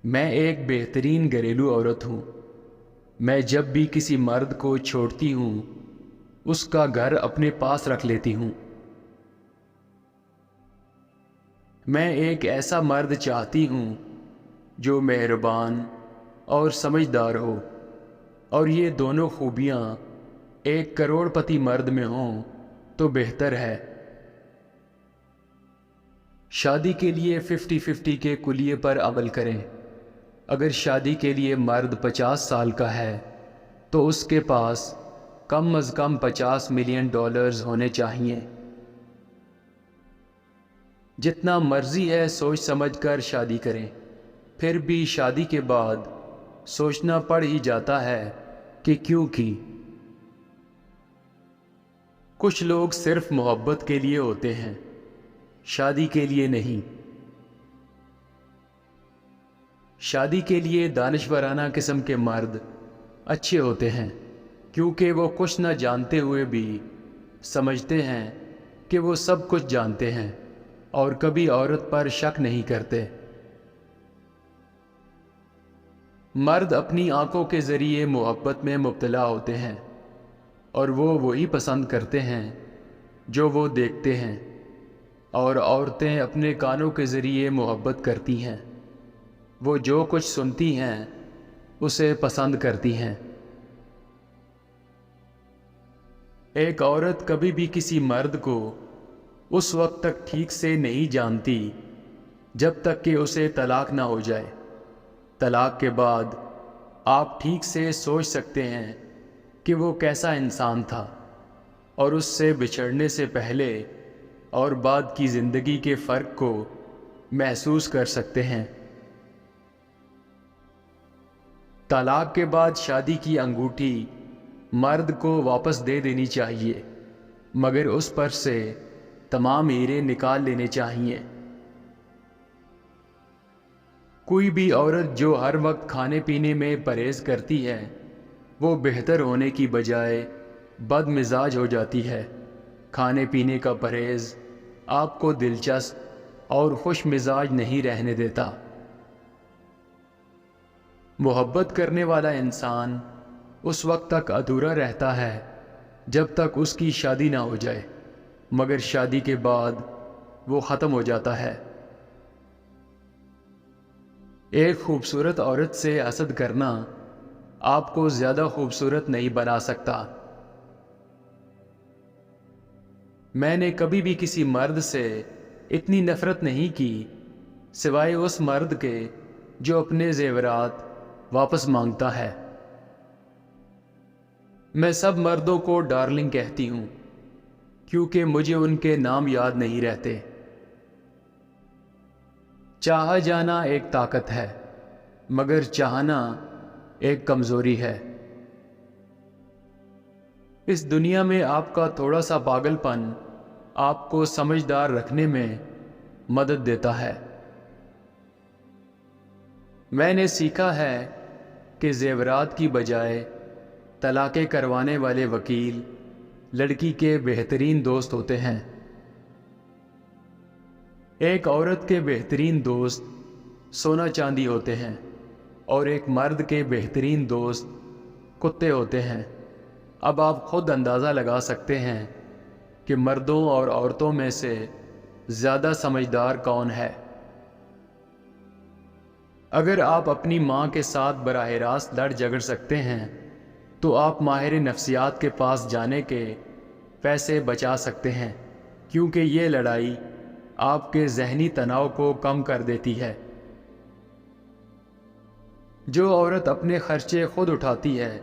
میں ایک بہترین گھریلو عورت ہوں۔ میں جب بھی کسی مرد کو چھوڑتی ہوں اس کا گھر اپنے پاس رکھ لیتی ہوں۔ میں ایک ایسا مرد چاہتی ہوں جو مہربان اور سمجھدار ہو، اور یہ دونوں خوبیاں ایک کروڑ پتی مرد میں ہوں تو بہتر ہے۔ شادی کے لیے 50-50 کے کلیے پر عمل کریں۔ اگر شادی کے لیے مرد 50 سال کا ہے تو اس کے پاس کم از کم $50 ملین ہونے چاہیے۔ جتنا مرضی ہے سوچ سمجھ کر شادی کریں، پھر بھی شادی کے بعد سوچنا پڑ ہی جاتا ہے کہ کیوں کی۔ کچھ لوگ صرف محبت کے لیے ہوتے ہیں، شادی کے لیے نہیں۔ شادی کے لیے دانشورانہ قسم کے مرد اچھے ہوتے ہیں، کیونکہ وہ کچھ نہ جانتے ہوئے بھی سمجھتے ہیں کہ وہ سب کچھ جانتے ہیں اور کبھی عورت پر شک نہیں کرتے۔ مرد اپنی آنکھوں کے ذریعے محبت میں مبتلا ہوتے ہیں، اور وہ وہی پسند کرتے ہیں جو وہ دیکھتے ہیں، اور عورتیں اپنے کانوں کے ذریعے محبت کرتی ہیں، وہ جو کچھ سنتی ہیں اسے پسند کرتی ہیں۔ ایک عورت کبھی بھی کسی مرد کو اس وقت تک ٹھیک سے نہیں جانتی جب تک کہ اسے طلاق نہ ہو جائے۔ طلاق کے بعد آپ ٹھیک سے سوچ سکتے ہیں کہ وہ کیسا انسان تھا، اور اس سے بچھڑنے سے پہلے اور بعد کی زندگی کے فرق کو محسوس کر سکتے ہیں۔ طلاق کے بعد شادی کی انگوٹھی مرد کو واپس دے دینی چاہیے، مگر اس پر سے تمام ہیرے نکال لینے چاہیے۔ کوئی بھی عورت جو ہر وقت کھانے پینے میں پرہیز کرتی ہے وہ بہتر ہونے کی بجائے بد مزاج ہو جاتی ہے۔ کھانے پینے کا پرہیز آپ کو دلچسپ اور خوش مزاج نہیں رہنے دیتا۔ محبت کرنے والا انسان اس وقت تک ادھورا رہتا ہے جب تک اس کی شادی نہ ہو جائے، مگر شادی کے بعد وہ ختم ہو جاتا ہے۔ ایک خوبصورت عورت سے حسد کرنا آپ کو زیادہ خوبصورت نہیں بنا سکتا۔ میں نے کبھی بھی کسی مرد سے اتنی نفرت نہیں کی سوائے اس مرد کے جو اپنے زیورات واپس مانگتا ہے۔ میں سب مردوں کو ڈارلنگ کہتی ہوں کیونکہ مجھے ان کے نام یاد نہیں رہتے۔ چاہا جانا ایک طاقت ہے، مگر چاہنا ایک کمزوری ہے۔ اس دنیا میں آپ کا تھوڑا سا پاگل پن آپ کو سمجھدار رکھنے میں مدد دیتا ہے۔ میں نے سیکھا ہے کہ زیورات کی بجائے طلاقیں کروانے والے وکیل لڑکی کے بہترین دوست ہوتے ہیں۔ ایک عورت کے بہترین دوست سونا چاندی ہوتے ہیں، اور ایک مرد کے بہترین دوست کتے ہوتے ہیں۔ اب آپ خود اندازہ لگا سکتے ہیں کہ مردوں اور عورتوں میں سے زیادہ سمجھدار کون ہے۔ اگر آپ اپنی ماں کے ساتھ براہ راست لڑ جھگڑ سکتے ہیں تو آپ ماہر نفسیات کے پاس جانے کے پیسے بچا سکتے ہیں، کیونکہ یہ لڑائی آپ کے ذہنی تناؤ کو کم کر دیتی ہے۔ جو عورت اپنے خرچے خود اٹھاتی ہے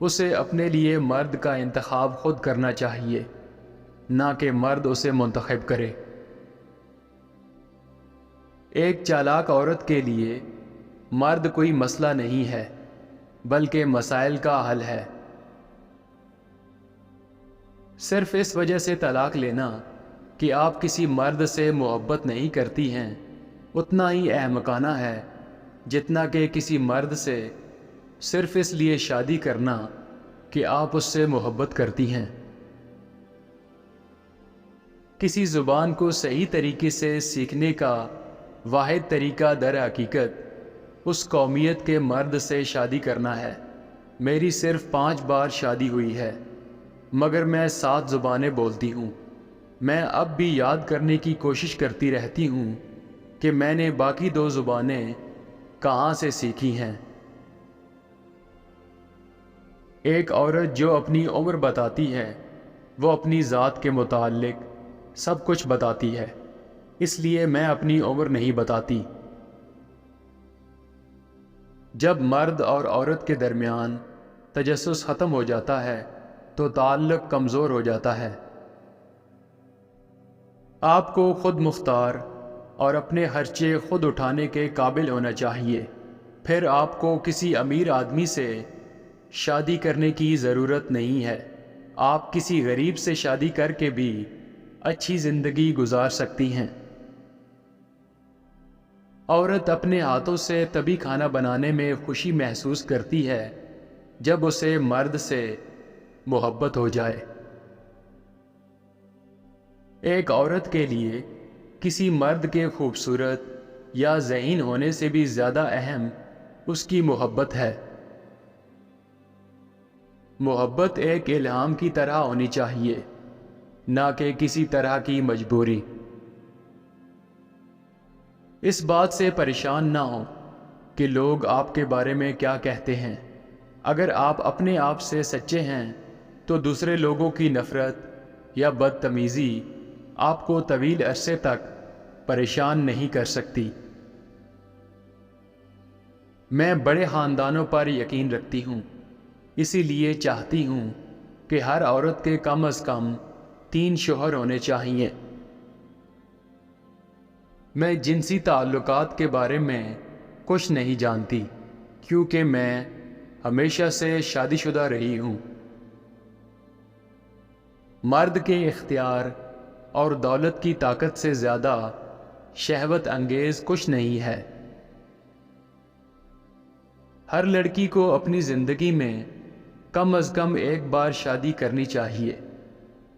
اسے اپنے لیے مرد کا انتخاب خود کرنا چاہیے، نہ کہ مرد اسے منتخب کرے۔ ایک چالاک عورت کے لیے مرد کوئی مسئلہ نہیں ہے بلکہ مسائل کا حل ہے۔ صرف اس وجہ سے طلاق لینا کہ آپ کسی مرد سے محبت نہیں کرتی ہیں اتنا ہی احمقانہ ہے جتنا کہ کسی مرد سے صرف اس لیے شادی کرنا کہ آپ اس سے محبت کرتی ہیں۔ کسی زبان کو صحیح طریقے سے سیکھنے کا واحد طریقہ در حقیقت اس قومیت کے مرد سے شادی کرنا ہے۔ میری صرف 5 بار شادی ہوئی ہے، مگر میں 7 زبانیں بولتی ہوں۔ میں اب بھی یاد کرنے کی کوشش کرتی رہتی ہوں کہ میں نے باقی 2 زبانیں کہاں سے سیکھی ہیں۔ ایک عورت جو اپنی عمر بتاتی ہے وہ اپنی ذات کے متعلق سب کچھ بتاتی ہے، اس لیے میں اپنی عمر نہیں بتاتی۔ جب مرد اور عورت کے درمیان تجسس ختم ہو جاتا ہے تو تعلق کمزور ہو جاتا ہے۔ آپ کو خود مختار اور اپنے خرچے خود اٹھانے کے قابل ہونا چاہیے۔ پھر آپ کو کسی امیر آدمی سے شادی کرنے کی ضرورت نہیں ہے۔ آپ کسی غریب سے شادی کر کے بھی اچھی زندگی گزار سکتی ہیں۔ عورت اپنے ہاتھوں سے تبھی کھانا بنانے میں خوشی محسوس کرتی ہے جب اسے مرد سے محبت ہو جائے۔ ایک عورت کے لیے کسی مرد کے خوبصورت یا ذہین ہونے سے بھی زیادہ اہم اس کی محبت ہے۔ محبت ایک الہام کی طرح ہونی چاہیے، نہ کہ کسی طرح کی مجبوری۔ اس بات سے پریشان نہ ہوں کہ لوگ آپ کے بارے میں کیا کہتے ہیں۔ اگر آپ اپنے آپ سے سچے ہیں تو دوسرے لوگوں کی نفرت یا بدتمیزی آپ کو طویل عرصے تک پریشان نہیں کر سکتی۔ میں بڑے خاندانوں پر یقین رکھتی ہوں، اسی لیے چاہتی ہوں کہ ہر عورت کے کم از کم 3 شوہر ہونے چاہیے۔ میں جنسی تعلقات کے بارے میں کچھ نہیں جانتی کیونکہ میں ہمیشہ سے شادی شدہ رہی ہوں۔ مرد کے اختیار اور دولت کی طاقت سے زیادہ شہوت انگیز کچھ نہیں ہے۔ ہر لڑکی کو اپنی زندگی میں کم از کم ایک بار شادی کرنی چاہیے۔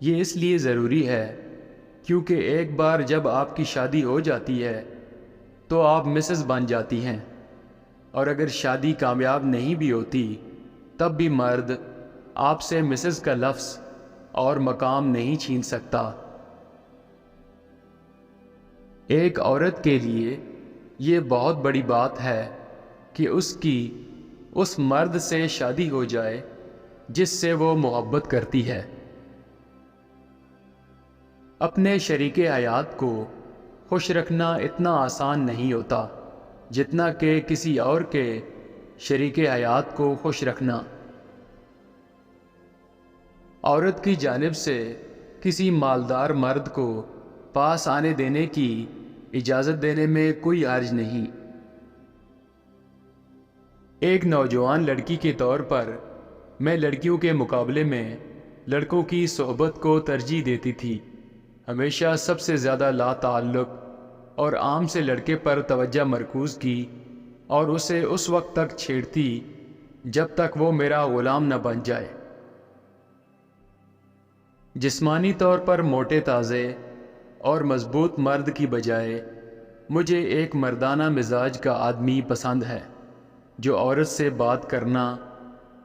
یہ اس لیے ضروری ہے کیونکہ ایک بار جب آپ کی شادی ہو جاتی ہے تو آپ مسز بن جاتی ہیں، اور اگر شادی کامیاب نہیں بھی ہوتی تب بھی مرد آپ سے مسز کا لفظ اور مقام نہیں چھین سکتا۔ ایک عورت کے لیے یہ بہت بڑی بات ہے کہ اس کی اس مرد سے شادی ہو جائے جس سے وہ محبت کرتی ہے۔ اپنے شریک حیات کو خوش رکھنا اتنا آسان نہیں ہوتا جتنا کہ کسی اور کے شریک حیات کو خوش رکھنا۔ عورت کی جانب سے کسی مالدار مرد کو پاس آنے دینے کی اجازت دینے میں کوئی حرج نہیں۔ ایک نوجوان لڑکی کے طور پر میں لڑکیوں کے مقابلے میں لڑکوں کی صحبت کو ترجیح دیتی تھی۔ ہمیشہ سب سے زیادہ لا تعلق اور عام سے لڑکے پر توجہ مرکوز کی اور اسے اس وقت تک چھیڑتی جب تک وہ میرا غلام نہ بن جائے۔ جسمانی طور پر موٹے تازے اور مضبوط مرد کی بجائے مجھے ایک مردانہ مزاج کا آدمی پسند ہے جو عورت سے بات کرنا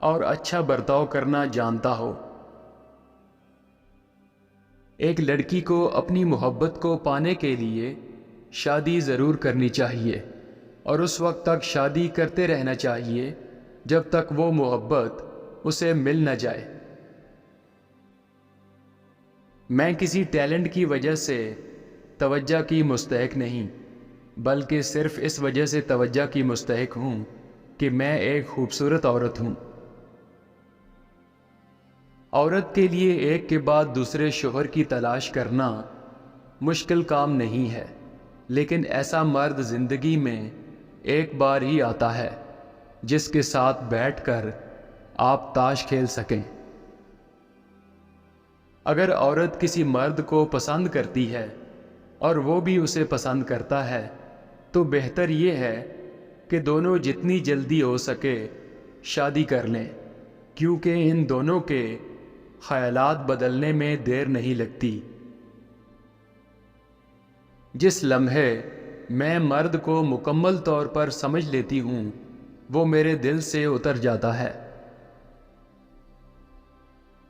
اور اچھا برتاؤ کرنا جانتا ہو۔ ایک لڑکی کو اپنی محبت کو پانے کے لیے شادی ضرور کرنی چاہیے اور اس وقت تک شادی کرتے رہنا چاہیے جب تک وہ محبت اسے مل نہ جائے۔ میں کسی ٹیلنٹ کی وجہ سے توجہ کی مستحق نہیں، بلکہ صرف اس وجہ سے توجہ کی مستحق ہوں کہ میں ایک خوبصورت عورت ہوں۔ عورت کے لیے ایک کے بعد دوسرے شوہر کی تلاش کرنا مشکل کام نہیں ہے، لیکن ایسا مرد زندگی میں ایک بار ہی آتا ہے جس کے ساتھ بیٹھ کر آپ تاش کھیل سکیں۔ اگر عورت کسی مرد کو پسند کرتی ہے اور وہ بھی اسے پسند کرتا ہے تو بہتر یہ ہے کہ دونوں جتنی جلدی ہو سکے شادی کر لیں، کیونکہ ان دونوں کے خیالات بدلنے میں دیر نہیں لگتی۔ جس لمحے میں مرد کو مکمل طور پر سمجھ لیتی ہوں، وہ میرے دل سے اتر جاتا ہے۔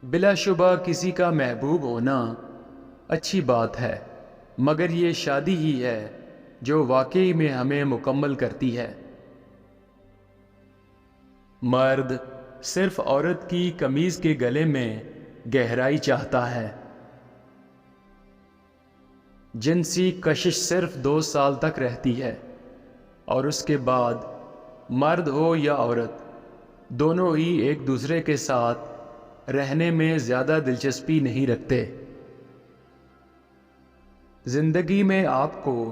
بلا شبہ کسی کا محبوب ہونا اچھی بات ہے، مگر یہ شادی ہی ہے جو واقعی میں ہمیں مکمل کرتی ہے۔ مرد صرف عورت کی قمیض کے گلے میں گہرائی چاہتا ہے۔ جنسی کشش صرف 2 سال تک رہتی ہے، اور اس کے بعد مرد ہو یا عورت، دونوں ہی ایک دوسرے کے ساتھ رہنے میں زیادہ دلچسپی نہیں رکھتے۔ زندگی میں آپ کو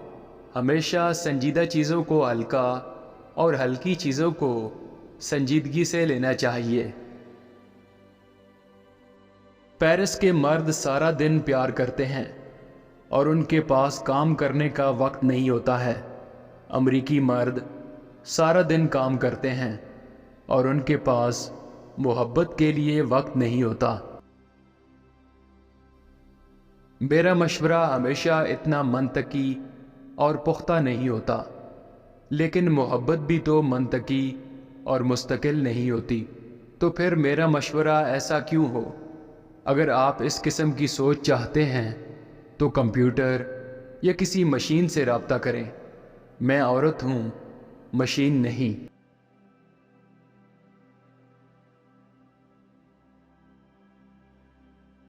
ہمیشہ سنجیدہ چیزوں کو ہلکا اور ہلکی چیزوں کو سنجیدگی سے لینا چاہیے۔ پیرس کے مرد سارا دن پیار کرتے ہیں اور ان کے پاس کام کرنے کا وقت نہیں ہوتا ہے۔ امریکی مرد سارا دن کام کرتے ہیں اور ان کے پاس محبت کے لیے وقت نہیں ہوتا۔ میرا مشورہ ہمیشہ اتنا منطقی اور پختہ نہیں ہوتا، لیکن محبت بھی تو منطقی اور مستقل نہیں ہوتی، تو پھر میرا مشورہ ایسا کیوں ہو؟ اگر آپ اس قسم کی سوچ چاہتے ہیں تو کمپیوٹر یا کسی مشین سے رابطہ کریں۔ میں عورت ہوں، مشین نہیں۔